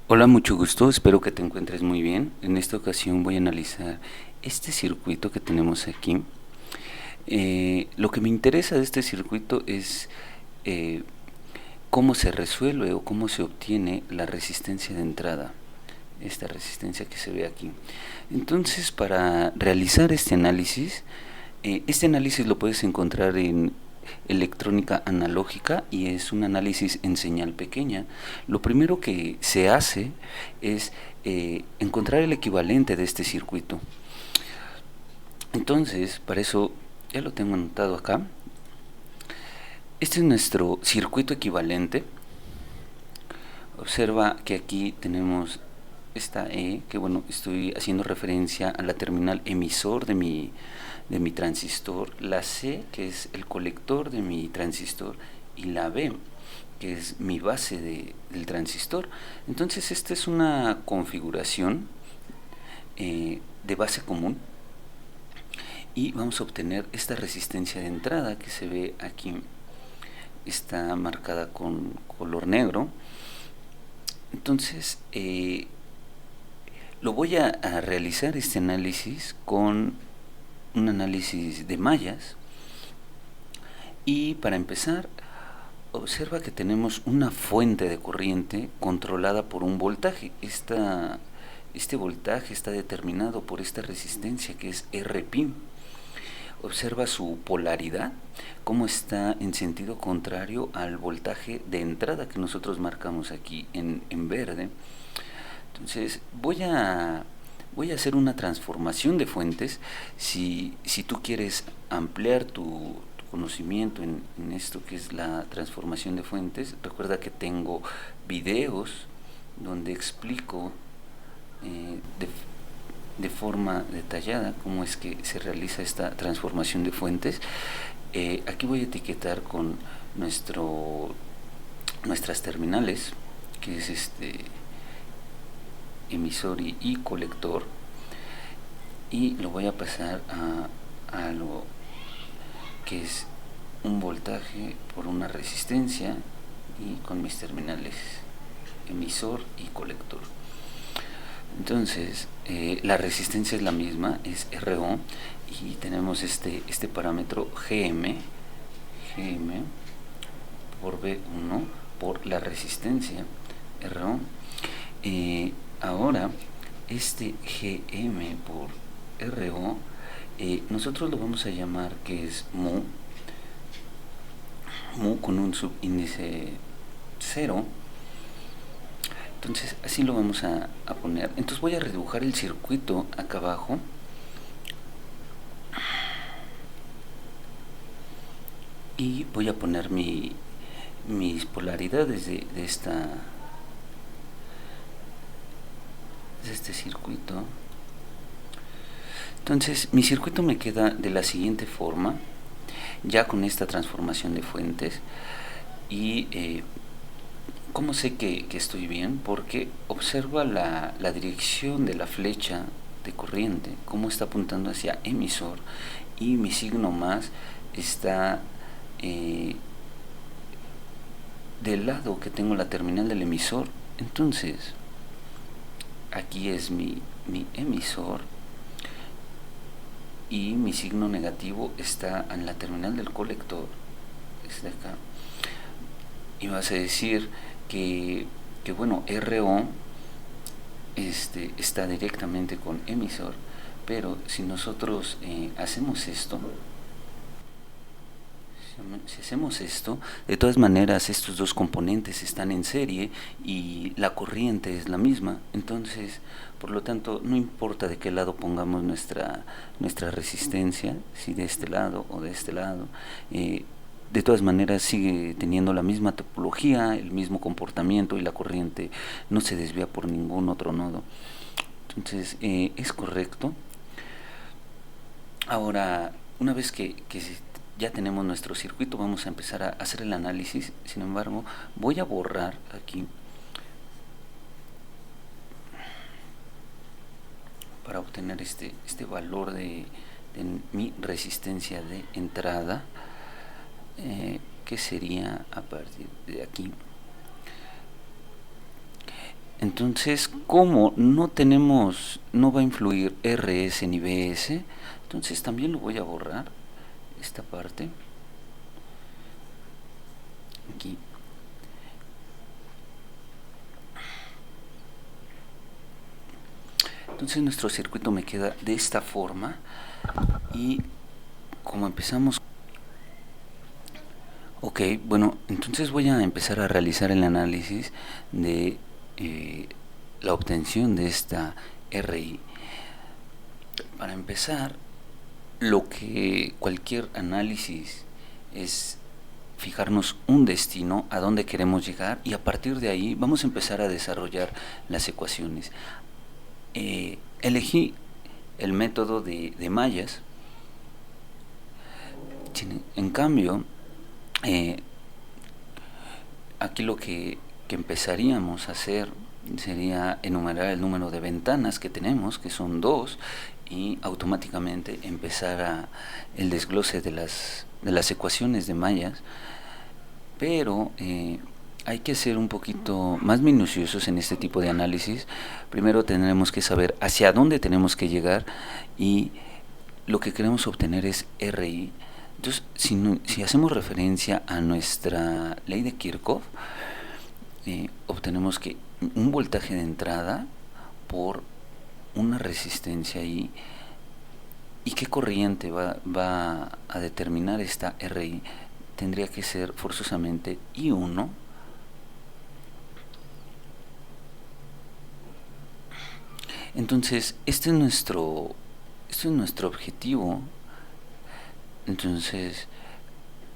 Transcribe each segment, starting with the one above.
Hola, mucho gusto, espero que te encuentres muy bien. En esta ocasión voy a analizar este circuito que tenemos aquí. Lo que me interesa de este circuito es eh, cómo se resuelve o cómo se obtiene la resistencia de entrada, esta resistencia que se ve aquí. Entonces, para realizar este análisis lo puedes encontrar en electrónica analógica y es un análisis en señal pequeña. Lo primero que se hace es encontrar el equivalente de este circuito. Entonces, para eso ya lo tengo anotado acá. Este es nuestro circuito equivalente. Observa que aquí tenemos esta E, que bueno, estoy haciendo referencia a la terminal emisor de mi transistor, la C, que es el colector de mi transistor, y la B, que es mi base del transistor. Entonces esta es una configuración de base común y vamos a obtener esta resistencia de entrada que se ve aquí, está marcada con color negro. Entonces lo voy a realizar este análisis con un análisis de mallas. Y para empezar, observa que tenemos una fuente de corriente controlada por un voltaje. Este voltaje está determinado por esta resistencia que es Rp. Observa su polaridad, cómo está en sentido contrario al voltaje de entrada que nosotros marcamos aquí en verde. Entonces voy a hacer una transformación de fuentes. Si tú quieres ampliar tu conocimiento en esto que es la transformación de fuentes, recuerda que tengo videos donde explico de forma detallada cómo es que se realiza esta transformación de fuentes. Aquí voy a etiquetar con nuestras terminales, que es emisor y colector, y lo voy a pasar a lo que es un voltaje por una resistencia, y con mis terminales emisor y colector. Entonces la resistencia es la misma, es RO, y tenemos este parámetro GM por B1 por la resistencia RO. Ahora este GM por RO nosotros lo vamos a llamar que es mu con un subíndice 0. Entonces así lo vamos a poner. Entonces voy a redibujar el circuito acá abajo. Y voy a poner mis polaridades de este circuito. Entonces mi circuito me queda de la siguiente forma, ya con esta transformación de fuentes. Y ¿cómo sé que estoy bien? Porque observa la dirección de la flecha de corriente, cómo está apuntando hacia emisor, y mi signo más está del lado que tengo la terminal del emisor. Entonces aquí es mi emisor y mi signo negativo está en la terminal del colector, es de acá. Y vas a decir que bueno, RO está directamente con emisor, pero si nosotros hacemos esto, si hacemos esto, de todas maneras estos dos componentes están en serie y la corriente es la misma. Entonces, por lo tanto, no importa de qué lado pongamos nuestra resistencia, si de este lado o de este lado, de todas maneras sigue teniendo la misma topología, el mismo comportamiento, y la corriente no se desvía por ningún otro nodo. Entonces es correcto. Ahora, una vez que ya tenemos nuestro circuito, vamos a empezar a hacer el análisis. Sin embargo, voy a borrar aquí para obtener este valor de mi resistencia de entrada, que sería a partir de aquí. Entonces, como no va a influir RS ni BS, entonces también lo voy a borrar, esta parte, aquí. Entonces nuestro circuito me queda de esta forma y como empezamos. Ok, bueno, entonces voy a empezar a realizar el análisis de la obtención de esta RI. Para empezar, lo que cualquier análisis es fijarnos un destino, a dónde queremos llegar, y a partir de ahí vamos a empezar a desarrollar las ecuaciones. Elegí el método de mallas. En cambio, aquí lo que empezaríamos a hacer sería enumerar el número de ventanas que tenemos, que son 2, y automáticamente empezar el desglose de las ecuaciones de mallas. Pero hay que ser un poquito más minuciosos en este tipo de análisis. Primero tendremos que saber hacia dónde tenemos que llegar y lo que queremos obtener es RI. Entonces, si hacemos referencia a nuestra ley de Kirchhoff, obtenemos que un voltaje de entrada por una resistencia I, y qué corriente va a determinar esta RI, tendría que ser forzosamente I1 entonces este es nuestro objetivo. Entonces,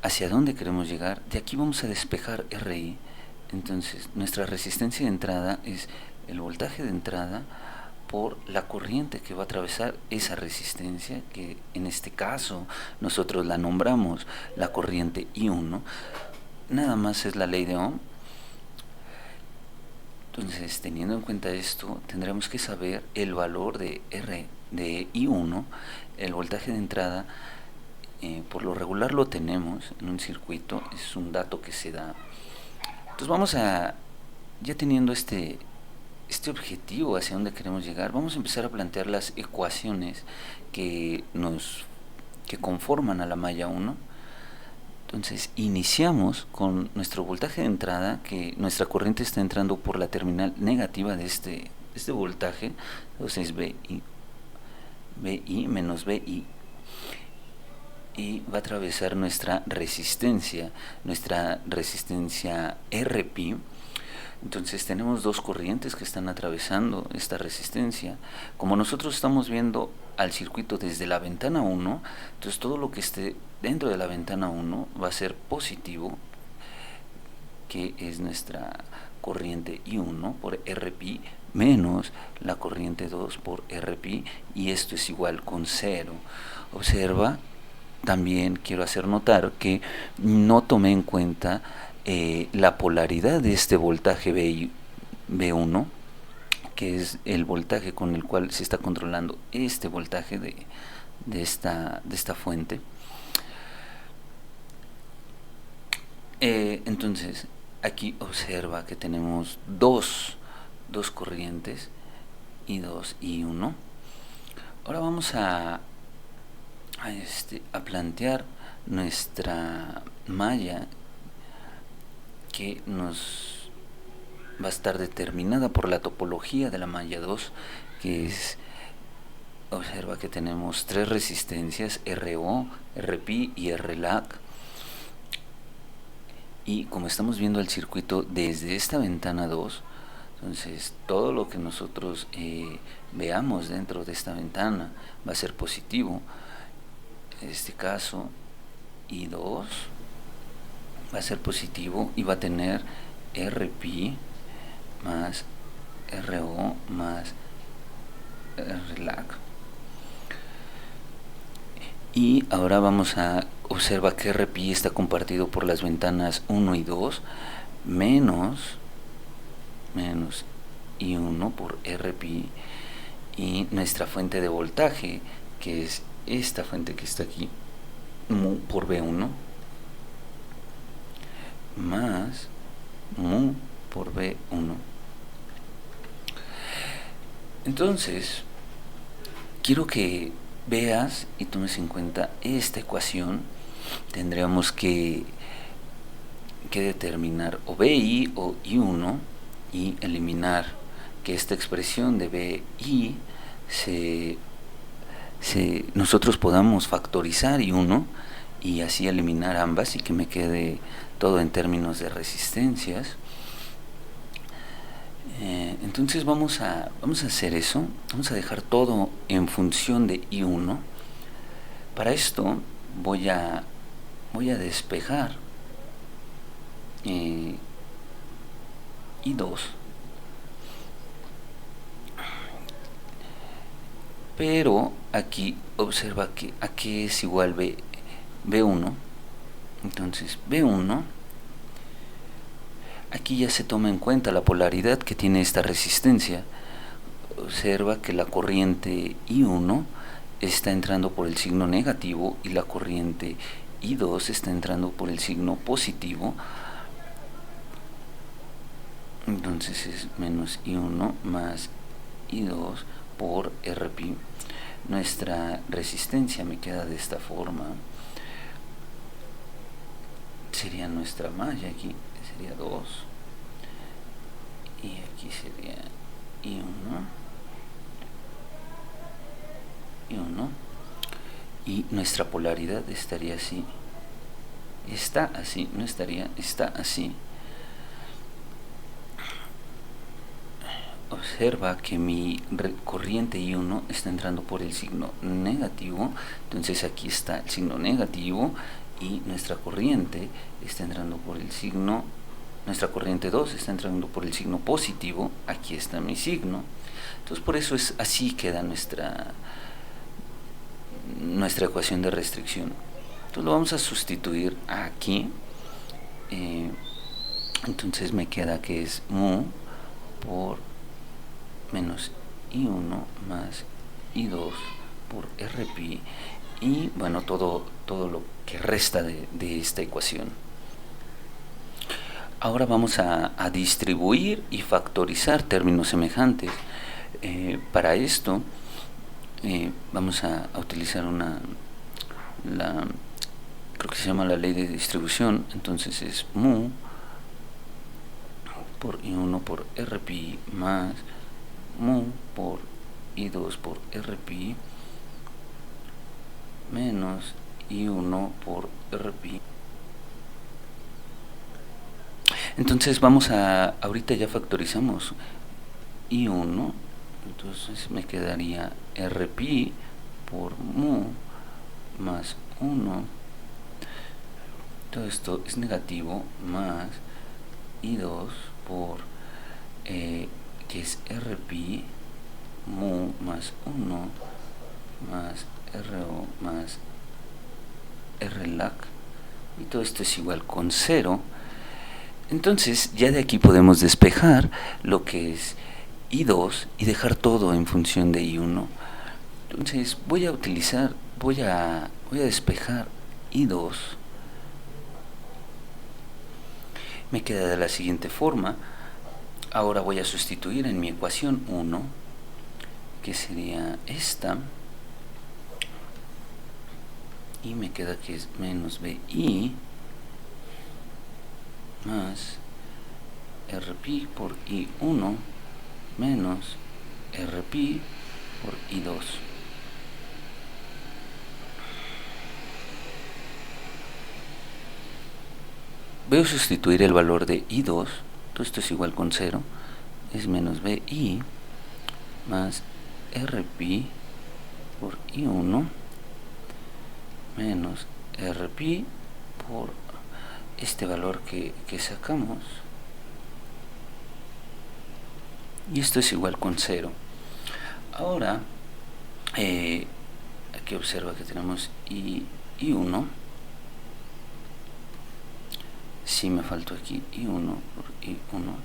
¿hacia dónde queremos llegar? De aquí vamos a despejar RI. Entonces, nuestra resistencia de entrada es el voltaje de entrada por la corriente que va a atravesar esa resistencia, que en este caso nosotros la nombramos la corriente I1. Nada más es la ley de Ohm. Entonces, teniendo en cuenta esto, tendremos que saber el valor de I1, el voltaje de entrada. Por lo regular lo tenemos en un circuito, es un dato que se da. Entonces vamos a, ya teniendo este objetivo hacia dónde queremos llegar, vamos a empezar a plantear las ecuaciones que conforman a la malla 1. Entonces iniciamos con nuestro voltaje de entrada, que nuestra corriente está entrando por la terminal negativa de este voltaje. Entonces BI menos BI, y va a atravesar nuestra resistencia RP. Entonces tenemos dos corrientes que están atravesando esta resistencia. Como nosotros estamos viendo al circuito desde la ventana 1, entonces todo lo que esté dentro de la ventana 1 va a ser positivo, que es nuestra corriente I1 por RP menos la corriente 2 por RP, y esto es igual con 0. Observa, también quiero hacer notar que no tomé en cuenta la polaridad de este voltaje B1, que es el voltaje con el cual se está controlando este voltaje de esta fuente. Entonces, aquí observa que tenemos dos corrientes, I2 y I1. Ahora vamos a plantear nuestra malla, que nos va a estar determinada por la topología de la malla 2, que es, observa que tenemos tres resistencias, RO, RP y RLAC, y como estamos viendo el circuito desde esta ventana 2, entonces todo lo que nosotros veamos dentro de esta ventana va a ser positivo. En este caso I2 va a ser positivo y va a tener RP más RO más RLAC. Y ahora vamos a observar que RP está compartido por las ventanas 1 y 2 menos I1 por RP, y nuestra fuente de voltaje, que es esta fuente que está aquí, mu por B1 más mu por B1. Entonces, quiero que veas y tomes en cuenta esta ecuación. Tendríamos que determinar o BI o I1 y eliminar que esta expresión de BI nosotros podamos factorizar I1 y así eliminar ambas y que me quede todo en términos de resistencias. Entonces vamos a hacer eso, vamos a dejar todo en función de I1. Para esto voy a despejar I2, pero aquí observa que aquí es igual B1. Entonces B1, aquí ya se toma en cuenta la polaridad que tiene esta resistencia. Observa que la corriente I1 está entrando por el signo negativo y la corriente I2 está entrando por el signo positivo. Entonces es menos I1 más I2 por Rp. Nuestra resistencia me queda de esta forma. Sería nuestra malla aquí, sería 2. Y aquí sería I1. Y nuestra polaridad estaría así. Está así, no estaría, está así. Observa que mi corriente I1 está entrando por el signo negativo, entonces aquí está el signo negativo y nuestra corriente está entrando por el signo, nuestra corriente 2 está entrando por el signo positivo, aquí está mi signo. Entonces por eso es así queda nuestra ecuación de restricción. Entonces lo vamos a sustituir aquí. Entonces me queda que es mu por menos I1 más I2 por Rpi, y bueno, todo lo que resta de esta ecuación. Ahora vamos a distribuir y factorizar términos semejantes. Para esto vamos a utilizar creo que se llama la ley de distribución. Entonces es mu por I1 por Rpi más mu por I2 por Rpi menos I1 por Rpi. Entonces vamos ahorita ya factorizamos I1, entonces me quedaría Rpi por mu más 1, todo esto es negativo, más I2 por que es Rpi mu más 1 más Ro más Rlac, y todo esto es igual con 0. Entonces ya de aquí podemos despejar lo que es I2 y dejar todo en función de I1. Entonces voy a despejar I2. Me queda de la siguiente forma. Ahora voy a sustituir en mi ecuación 1, que sería esta, y me queda que es menos BI más Rpi por I1 menos Rpi por I2. Voy a sustituir el valor de I2, todo esto es igual con 0, es menos BI más Rpi por I1 menos Rpi por este valor que sacamos, y esto es igual con 0. Ahora aquí observa que tenemos I1, si me faltó aquí I1 por I1.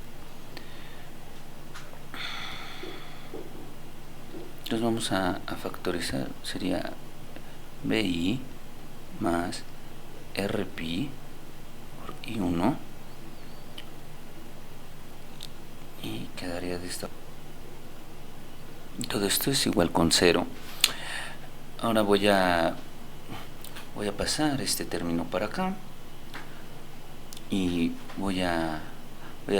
Entonces vamos a factorizar, sería BI más Rpi por I1, y quedaría de esta. Todo esto es igual con 0. Ahora voy a pasar este término para acá y voy a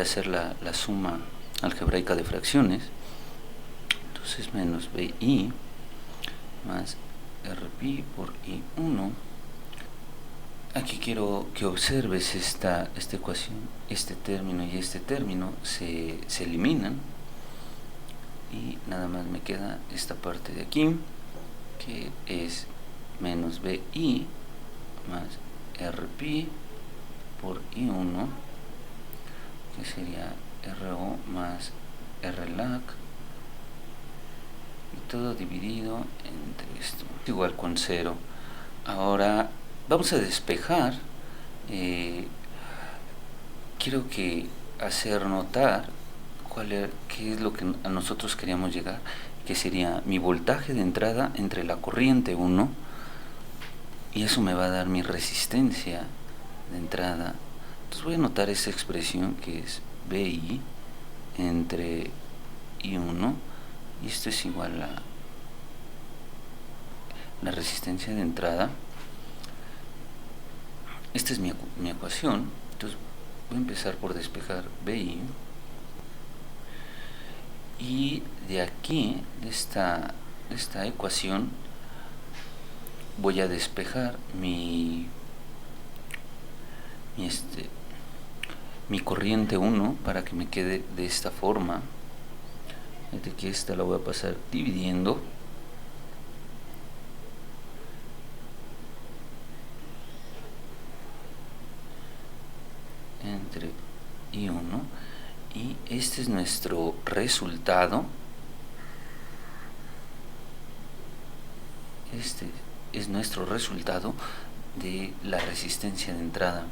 hacer la suma algebraica de fracciones. Entonces menos BI más RP por I1. Aquí quiero que observes esta ecuación. Este término y este término se eliminan y nada más me queda esta parte de aquí, que es menos BI más RP por I1, que sería RO más RLAC, y todo dividido entre esto, igual con 0. Ahora vamos a despejar. Quiero hacer notar qué es lo que a nosotros queríamos llegar, que sería mi voltaje de entrada entre la corriente 1, y eso me va a dar mi resistencia de entrada. Entonces voy a anotar esa expresión que es BI entre I1, y esto es igual a la resistencia de entrada. Esta es mi ecuación. Entonces voy a empezar por despejar BI, y de aquí, de esta ecuación, voy a despejar mi corriente 1 para que me quede de esta forma. Fíjate que esta la voy a pasar dividiendo entre I1, y este es nuestro resultado. Este es nuestro resultado de la resistencia de entrada.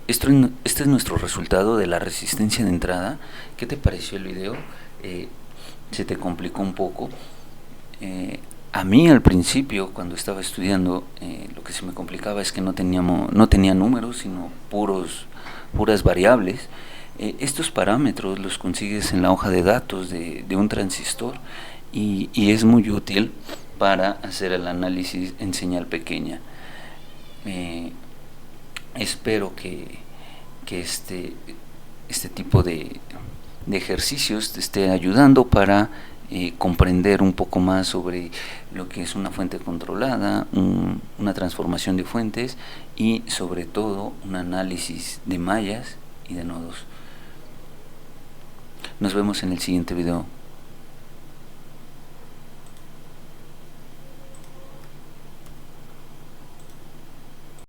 Este es nuestro resultado de la resistencia de entrada. ¿Qué te pareció el video? ¿Se te complicó un poco? A mí al principio, cuando estaba estudiando, lo que se me complicaba es que no tenía números, sino puras variables. Estos parámetros los consigues en la hoja de datos de un transistor, y es muy útil para hacer el análisis en señal pequeña. Espero que este tipo de ejercicios te esté ayudando para comprender un poco más sobre lo que es una fuente controlada, una transformación de fuentes, y sobre todo un análisis de mallas y de nodos. Nos vemos en el siguiente video.